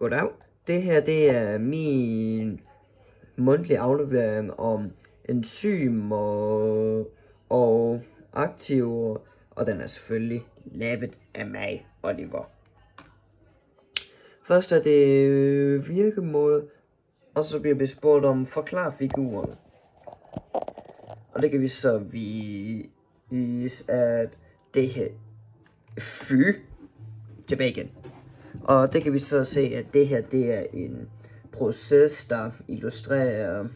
Goddag. Det her det er min mundtlige aflevering om enzymer og aktiver, og den er selvfølgelig lavet af mig, Oliver. Først er det virkemåde, og så bliver vi spurgt om forklar figuren. Og det kan vi så vise, at det her tilbage igen. Og det kan vi så se, at det her det er en proces, der illustrerer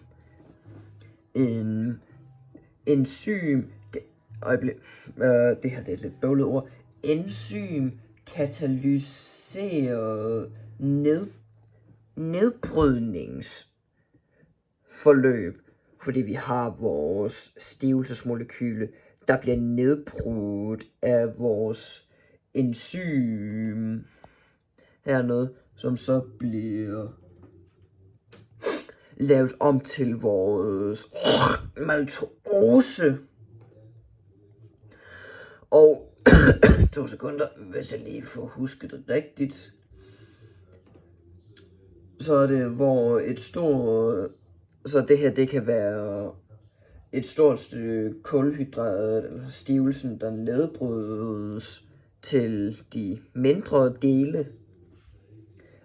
en enzym. Det her det er et lidt bøvlet ord. Enzym katalyseret nedbrydningsforløb, fordi vi har vores stivelsesmolekyle, der bliver nedbrudt af vores enzym hernede, som så bliver lavet om til vores maltose. Og 2 sekunder, hvis jeg lige får husket det rigtigt. Så er det, hvor så det her, det kan være et stort stykke kulhydrat, eller stivelsen, der nedbrydes til de mindre dele,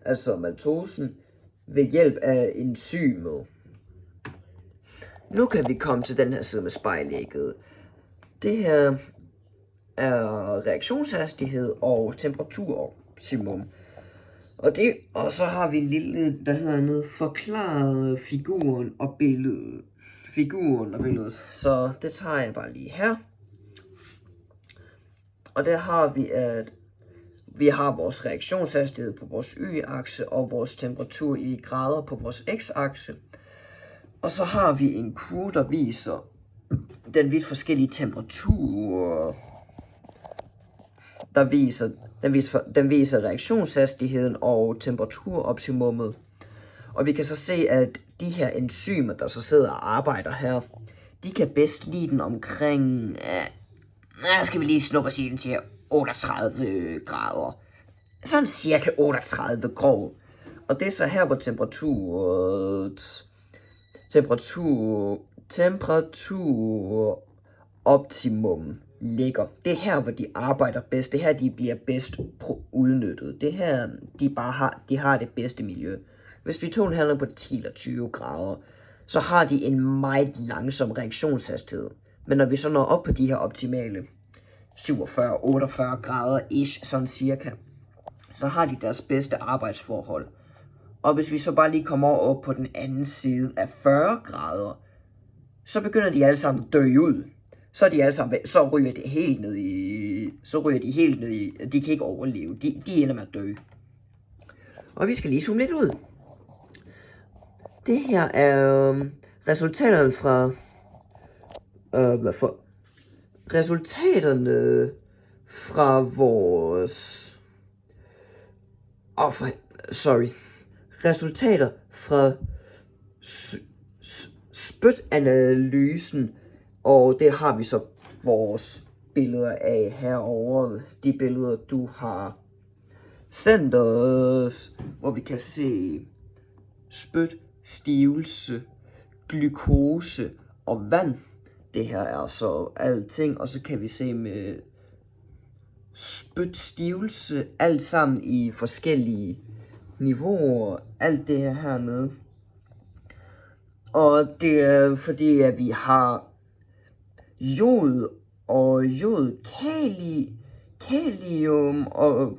altså maltosen, ved hjælp af enzymet. Nu kan vi komme til den her side med spejlægget. Det her er reaktionshastighed og temperaturoptimum. Og så har vi en lille, der hedder noget, forklare figuren og billedet. Så det tager jeg bare lige her. Og der har vi, at vi har vores reaktionshastighed på vores y-akse og vores temperatur i grader på vores x-akse. Og så har vi en kurve, der viser den vidt forskellige temperatur. Den viser reaktionshastigheden og temperaturoptimummet. Og vi kan så se, at de her enzymer, der så sidder og arbejder her, de kan bedst lide den omkring, skal vi lige slukke og sige, den siger 38 grader. Sådan cirka 38 grov. Og det er så her, hvor temperaturoptimum ligger. Det er her, hvor de arbejder bedst. Det her, de bliver bedst udnyttet. Det her, de har det bedste miljø. Hvis vi tog en handler på 10 eller 20 grader, så har de en meget langsom reaktionshastighed. Men når vi så når op på de her optimale 47-48 grader ish, sådan cirka, så har de deres bedste arbejdsforhold. Og hvis vi så bare lige kommer over på den anden side af 40 grader, så begynder de alle sammen at dø ud. Så ryger de helt ned i, de kan ikke overleve, de ender med at dø. Og vi skal lige zoome lidt ud. Det her er resultaterne fra vores resultater fra spytanalysen, og det har vi så vores billeder af herovre. De billeder, du har sendt os, hvor vi kan se spyt, stivelse, glukose og vand. Det her er så alting, og så kan vi se med spyt, stivelse, alt sammen i forskellige niveauer, alt det her hernede. Og det er fordi, at vi har jod og kalium og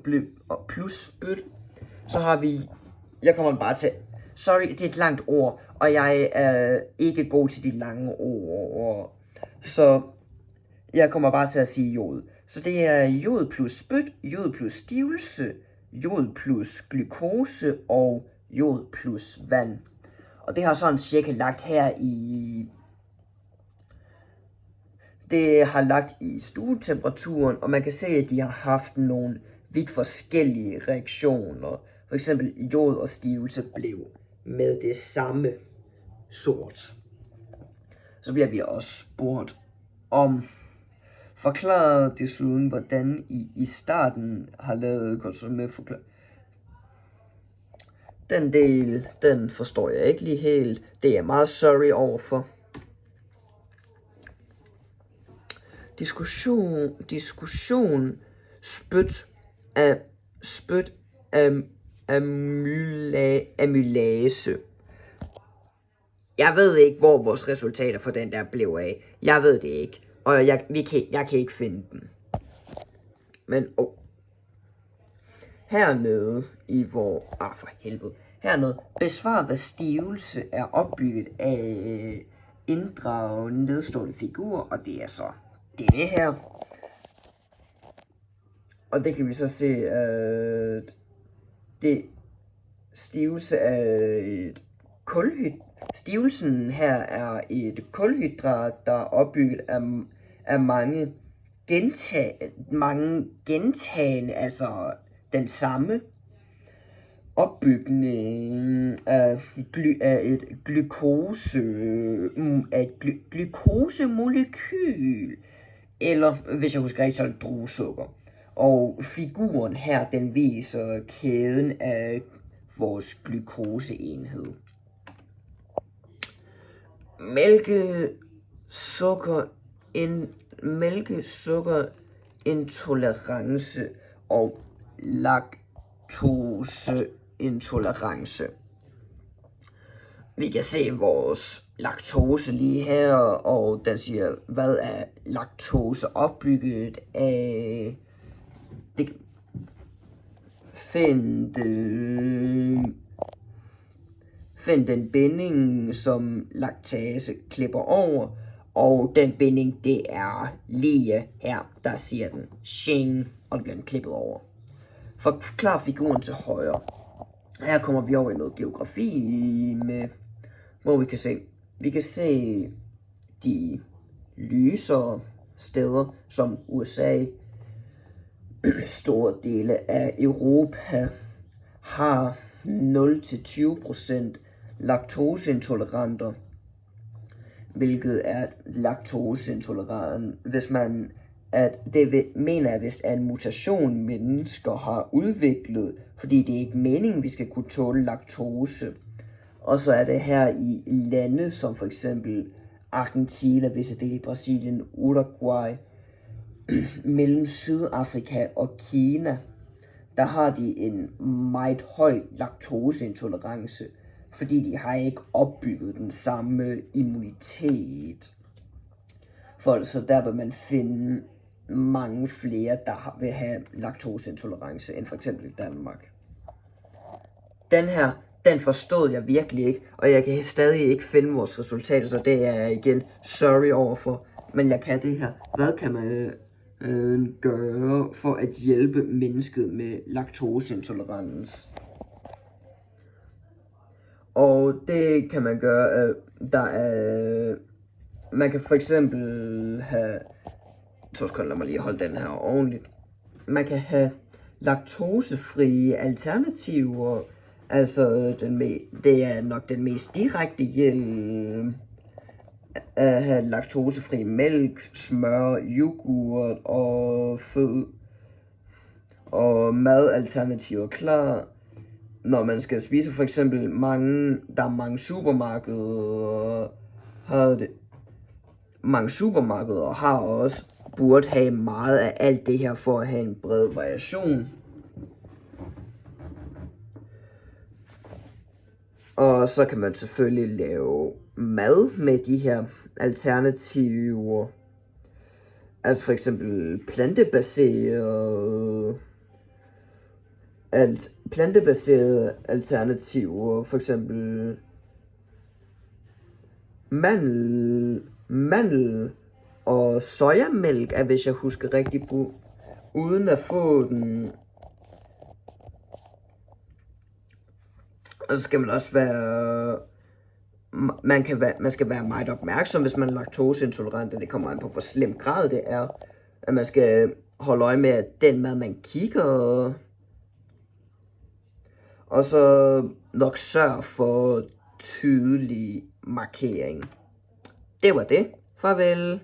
plus spyt. Så har vi, jeg kommer bare til, sorry, det er et langt ord, og jeg er ikke god til de lange ord, så jeg kommer bare til at sige jod. Så det er jod plus spyt, jod plus stivelse, jod plus glukose og jod plus vand. Og det har sådan cirka lagt her i, det har lagt i stuetemperaturen, og man kan se, at de har haft nogle vidt forskellige reaktioner. For eksempel jod og stivelse blev med det samme sort. Så bliver vi også spurgt om, forklare desuden, hvordan I starten har lavet Den del, den forstår jeg ikke lige helt. Det er jeg meget sorry overfor. Diskussion, spyt af amylase. Jeg ved ikke, hvor vores resultater for den der blev af. Jeg ved det ikke. Og jeg kan ikke finde dem. Men hernede i for helvede. Hernede, besvar hvad stivelse er opbygget af inddrage nedstående figurer, og det er så det her. Og det kan vi så se, at det stivelse af et stivelsen her er et kulhydrat, der er opbygget af mange gentagende, altså den samme opbygning af et glukosemolekyl, eller hvis jeg husker rigtigt, så er det druesukker. Og figuren her, den viser kæden af vores glukoseenhed. Mælkesukkerintolerance og laktoseintolerance. Vi kan se vores laktose lige her, og den siger, hvad er laktose opbygget af? Find den binding, som laktase klipper over, og den binding, det er lige her, der siger den shing, og den bliver klippet over. Forklar figuren til højre. Her kommer vi over i noget geografi, hvor vi kan se de lysere steder, som USA, store dele af Europa har 0-20% laktoseintoleranter, hvilket er laktoseintolerant, hvis man mener, at hvis en mutation mennesker har udviklet, fordi det er ikke meningen, vi skal kunne tåle laktose. Og så er det her i lande som for eksempel Argentina, visse dele i Brasilien, Uruguay, mellem Sydafrika og Kina, der har de en meget høj laktoseintolerance, fordi de har ikke opbygget den samme immunitet. Så der vil man finde mange flere, der vil have laktoseintolerance, end for eksempel i Danmark. Den her, den forstod jeg virkelig ikke, og jeg kan stadig ikke finde vores resultater, så det er jeg igen sorry overfor. Men jeg kan det her. Hvad kan man gøre for at hjælpe mennesket med laktoseintolerance? Og det kan man gøre, man kan for eksempel have, lad mig lige holde den her ordentligt. Man kan have laktosefrie alternativer, altså det er nok den mest direkte hjælp at have laktosefri mælk, smør, yoghurt og madalternativer klar. Når man skal spise for eksempel der er mange supermarkeder har også burde have meget af alt det her for at have en bred variation. Og så kan man selvfølgelig lave mad med de her alternativer. Altså for eksempel plantebaserede alternativer, for eksempel mandel og sojamælk er, hvis jeg husker rigtigt, uden at få den. Og så skal man også man skal være meget opmærksom, hvis man er laktoseintolerant, og det kommer an på, hvor slem grad det er. At man skal holde øje med, at den mad, man kigger, og så nok sørge for tydelig markering. Det var det. Farvel.